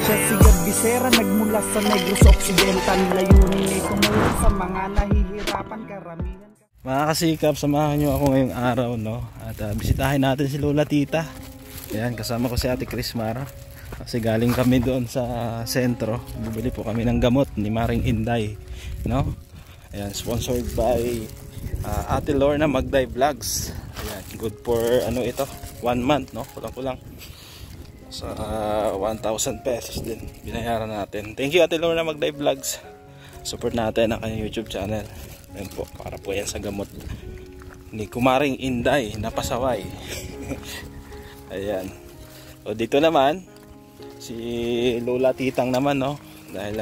siya si Bisera, nagmula sa Negros Occidental. Layunin ay tumulong sa mga nahihirapan karamihan. Mga kasikap, samahan nyo ako ngayong araw, no? At bisitahin natin si Lola Tita. Ayan, kasama ko si Ate Crismar. Kasi galing kami doon sa sentro. Bibili po kami ng gamot ni Maring Inday, no? Ayan, sponsored by Ate Lorna Magday Vlogs. Ayan, good for ano ito, 1 month, no? Kulang-kulang. So 1,000 pesos din binayaran natin. Thank you Ate Lorna Magday Vlogs. Support natin ang kanyang YouTube channel. Ayan po, para po yan sa gamot ni Kumaring Inday na pasaway. Ayan. O dito naman si Lola Titang naman, no? Dahil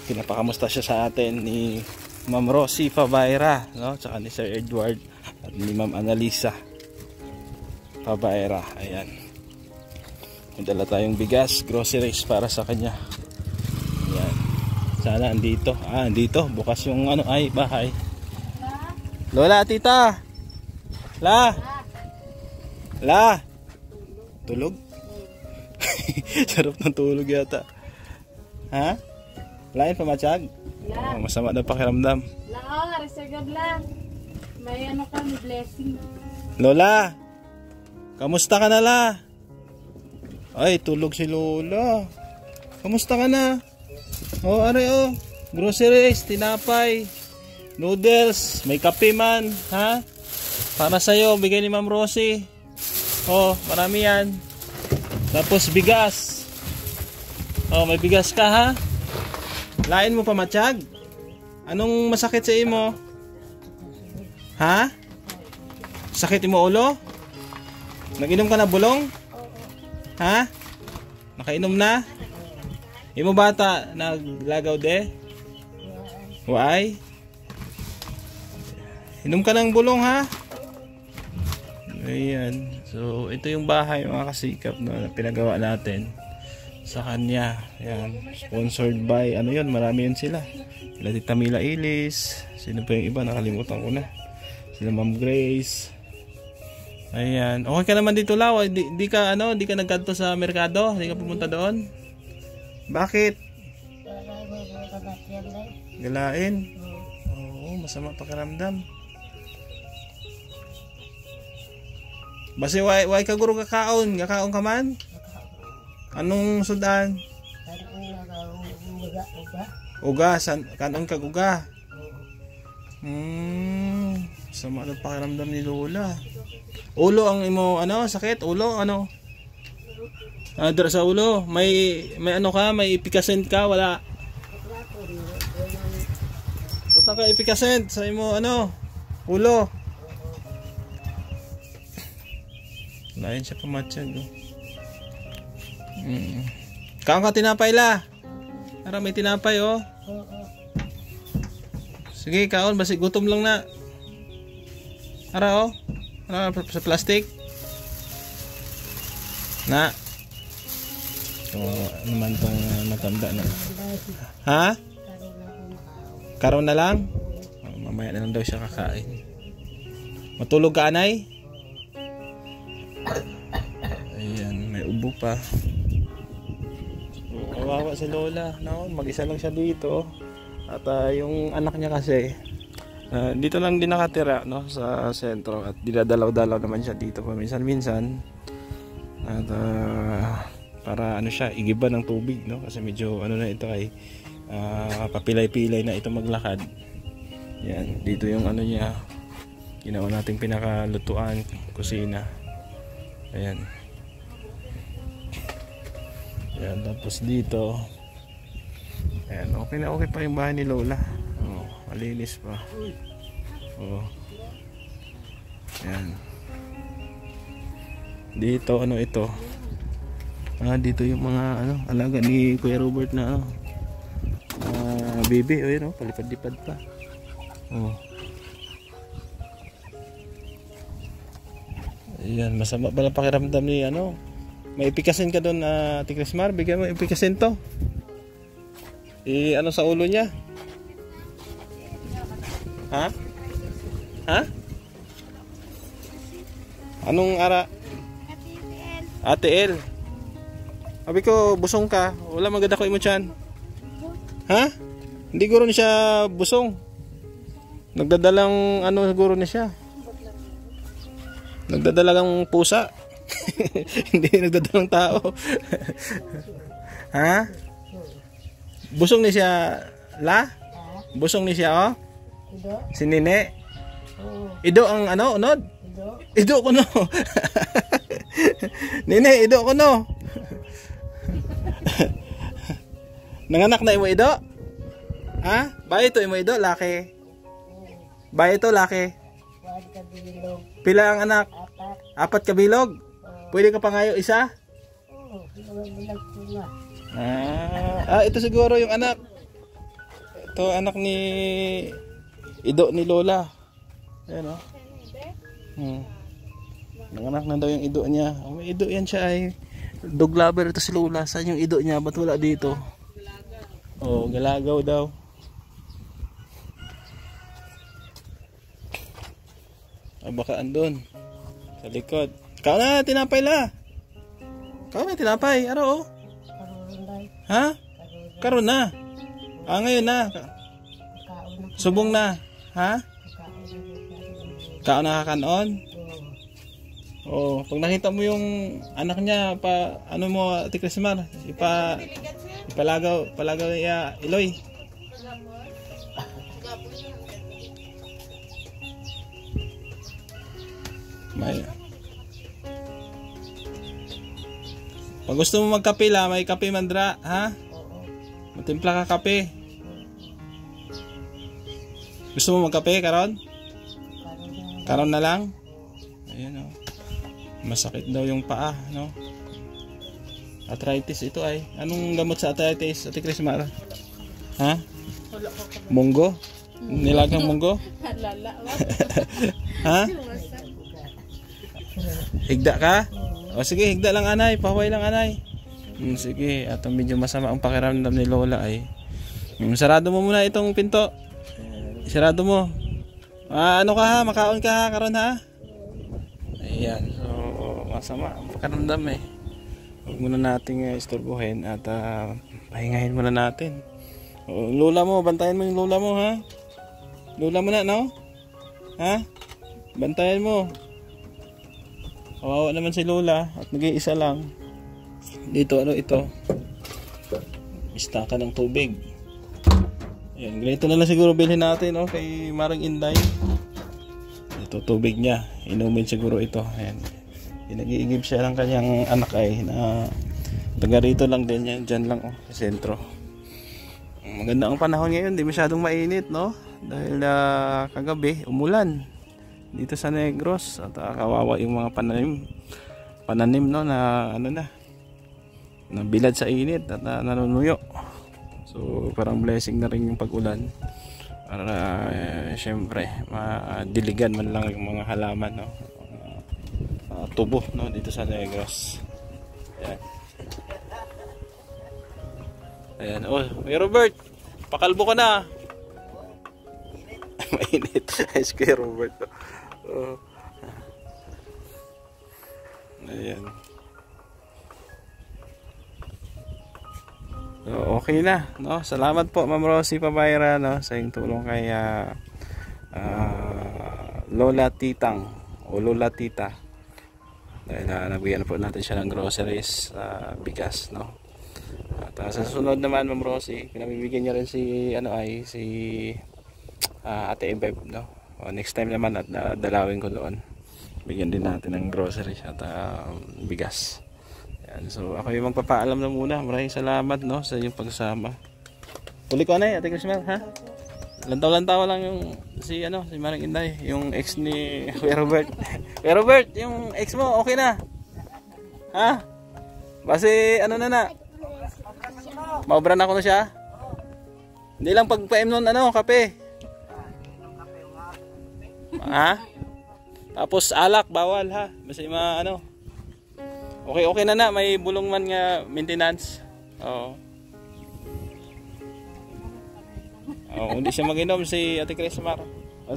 pinapakamusta siya sa atin ni Ma'am Rosie Fabaira, no? Tsaka ni Sir Edward at ni Ma'am Annalisa Fabaira. Ayan. Dala tayong bigas, groceries para sa kanya. Ayan. Sana andito. Andito. Bukas yung ano ay bahay. Lola, Tita. La. Tulog? Sarap ng tulog yata. Ha? Lain pamatsyag? Masama na pakiramdam. Resagad lang. May ano kami, blessing. Lola. Kamusta ka na, La? Ay, tulog si Lola. Kamusta ka na? Oh, are groceries, tinapay, noodles, may kape man, ha? Para sa'yo, bigay ni Ma'am Rosie. Oh, marami yan. Tapos bigas. Oh, may bigas ka, ha? Lain mo pa matsyag? Anong masakit sa imo? Ha? Sakit mo ulo? Nag-inom ka na bulong? Ha? Nakainom na? Imo bata naglagaw de? Why? Inom ka ng bulong, ha? Ayan. So ito yung bahay mga kasikap na pinagawa natin sa kanya. Ayan. Sponsored by ano yun, marami yun sila. Sila Tita Mila Ilis. Sino pa yung iba? Nakalimutan ko na. Sila Ma'am Grace. Ayan. Okay ka naman dito, Law. Di ka nagkanto sa merkado? Di ka pumunta doon? Bakit? Galain? Oo, masama pakiramdam. Basi why ka guro kakaon? Kakaon ka man? Anong sudan? Uga. Kanon ka uga? Sama na pakiramdam ni Lola. Ulo ang imo sakit? Ulo ano? Dara sa ulo, may ano ka, may ipikasent ka, wala. Butang ka ipikasent sa imo ulo. Lain siya pamatsyag. Kaon ka tinapay, La. Para may tinapay, oh. Sige, kaon, basi gutom lang na. Ara, oh. Sa plastic. Na. So, naman tong matanda na. Ha? Karon na lang? Mamaya na lang daw siya kakain. Matulog ka, Anay? Ayan, may ubo pa. Kawawa si Lola, no? Mag-isa lang siya dito. At yung anak niya kasi dito lang din nakatira, no, sa sentro, at dinadalaw-dalaw naman siya dito paminsan-minsan. At para siya, igiba ng tubig, no, kasi medyo na ito ay papilay-pilay na ito maglakad. Yan, dito yung niya, ginawa nating pinakalutuan, kusina. Ayan. Yan, tapos dito, ayan, okay na okay pa yung bahay ni Lola. Oh, malinis pa. Oh. Yan. Dito ito? Dito yung mga alaga ni Kuya Robert na baby, palipad-lipad pa. Oh. Ayan, masama pala pakiramdam ni may ipikasin ka doon, Ate Crismar, bigyan mo ipikasin to. Sa ulo niya? Ha? Ha? Anong ara? Ate El. Sabi ko, busong ka. Wala maganda ko imo tiyan. Ha? Hindi guro ni siya busong. Nagdadalang ano siguro ni siya. Nagdadalang pusa. Hindi nagdadalang tao. Ha? Busong ni siya la? Busong ni siya oh? Si Nine? Ido ang ano, unod? Ido ko no. Nine, ido ko no. Nanganak na imo ido? Ha? Bayo ito imo ido, laki. Bayo ito, laki. Pila ang anak? 4 kabilog. Pwede ka pa ngayon isa? Ito siguro yung anak. Ito anak ni ido ni Lola. Ayan o. Nanganak na daw yung ido niya. May ido yan siya ay. Dog lover ito si Lola. Saan yung ido niya? Ba't wala dito? Oh, galagaw daw. Baka andun. Sa likod. Kao na, tinapay la. Kao na, tinapay. Aro oh. Ha? Karon na. Ngayon na. Subong na. Ha? Kao na kakanon? Oh, pag nakita mo yung anak niya, ano mo, Ate Crismar, palagaw niya, Iloy. May. Pag gusto mo magkape la, may kape mandra, ha? Matimpla ka kape. Gusto mo magkape karon? Karon na lang. Ayun oh. Masakit daw yung paa, no? Arthritis ito ay. Anong gamot sa arthritis, Ate Crismar? Ha? Munggo? Nilagang munggo? Ha? Higda ka? O sige, higda lang anay, pahuway lang anay. Sige, atong medyo masama ang pakiramdam ni Lola ay. Sarado mo muna itong pinto. Sarado mo. Ano ka ha? Makaon ka ha? Karon ha? Ayan. So, masama ang pakiramdam eh. Huwag muna nating istorbohin at pahingahin muna natin. Lola mo, bantayan mo yung lola mo ha? Lola mo na, no? Ha? Bantayan mo. Kawawa naman si Lola at nag-iisa lang. Dito ano ito? Istaka ng tubig. Ayan, ganito na lang siguro bilhin natin kay Marang Inday. Ito tubig niya. Inumin siguro ito. Ayan. Nag-iigib siya ng kanyang anak ay na taga rito lang din yan. Dyan lang sa sentro. Maganda ang panahon ngayon. Di masyadong mainit no? Dahil kagabi umulan dito sa Negros at kawawa yung mga pananim no na ano na bilad sa init at nanunuyo. So parang blessing na rin yung pag-ulan para syempre madiligan man lang yung mga halaman no, tubo no dito sa Negros. Ayan. Oh, hey Robert, pakalbo ka na. Mainit. Ice kay Robert. Ayan. So, okay na, no? Salamat po Ma'am Rosie Pabayra no sa iyong tulong kay Lola Titang o Lola Tita. Dahil nabigyan po natin siya ng groceries, bigas, no? At sa susunod naman Ma'am Rosie, pinabibigyan niya rin si Ate Ebeb, no? Next time naman at dalawin ko doon. Bigyan din natin ng groceries at bigas. Yan. So ako yung magpapaalam na muna. Maraming salamat no sa iyong pagsama. Huli ko na Ate Crismar ha. Lantaw-lantaw lang yung si Marang Inday, yung ex ni Kuya Robert. Kuya Robert, yung ex mo okay na? Ha? Base na. Maubran ako na siya. Hindi lang pagpa-M nun kape. Ha? Tapos alak bawal ha. Basta okay na may bulong man nga maintenance. Oo. Hindi siya mag-inom si Ate Crismar.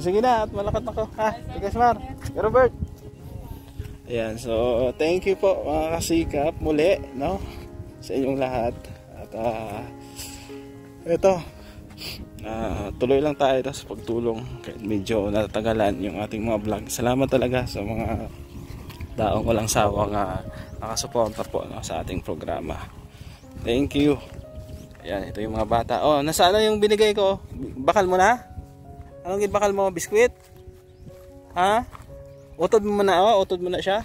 Sige na at malakat ako ha. Ate Crismar, Robert. Ayan, so thank you po mga kasikap muli no sa inyong lahat. At ito, tuloy lang tayo sa pagtulong kahit medyo natagalan yung ating mga vlog. Salamat talaga sa mga taong walang sawang nakasuporta po, no, sa ating programa. Thank you. Ayan, ito yung mga bata. Oh, nasaan na yung binigay ko? Bakal mo na? Anong ginbakal mo? Biskwit? Ha? Utod mo na, oh, utod mo na siya.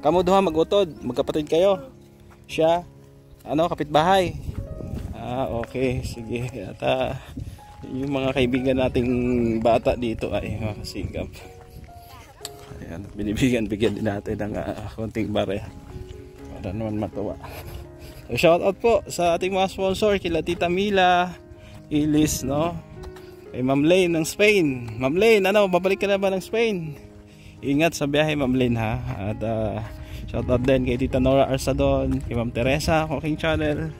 Kamu duha mag-utod, magkapatid kayo. Siya, kapitbahay. Okay, sige. At yung mga kaibigan nating bata dito ay makasigap. Ayan, bigyan din natin ng konting bare para naman matuwa. So, shout out po sa ating mga sponsor, kila Tita Mila, Ilis, no? Kay Ma'am Lane ng Spain. Ma'am Lane, babalik ka na ba ng Spain? Ingat sa biyahe, Ma'am Lane, ha? At shout out din kay Tita Nora Arsadon, kay Ma'am Teresa Cooking Channel,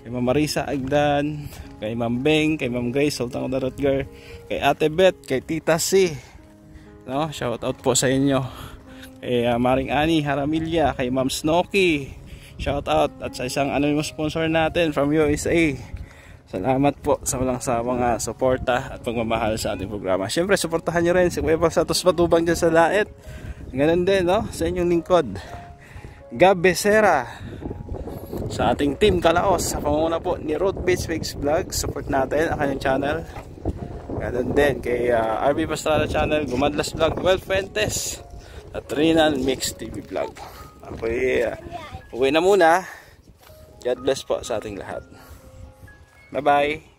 kay Ma'am Marisa Agdan, kay Ma'am Beng, kay Ma'am Grace Sultan of the Rutger, kay Ate Beth, kay Tita C, no? Shout out po sa inyo. Kay Maring Ani Haramilya, kay Ma'am Snooki, shout out. At sa isang anonymous sponsor natin from USA, salamat po sa walang sawang suporta at pagmamahal sa ating programa. Siyempre, suportahan nyo rin si Kuya Santos Matubang dyan sa Laet. Ganun din, no? Sa inyong lingkod, Gab Becerra, sa ating team Kalaos, sa pamumuno po ni Road Beach Mix Vlog. Support natin ang kanyang channel. Ganun din kay RB Pastrana Channel, Gumadlas Vlog, Well Fuentes, at Rinan Mix TV Vlog. Ako'y uwi na muna. God bless po sa ating lahat. Bye bye.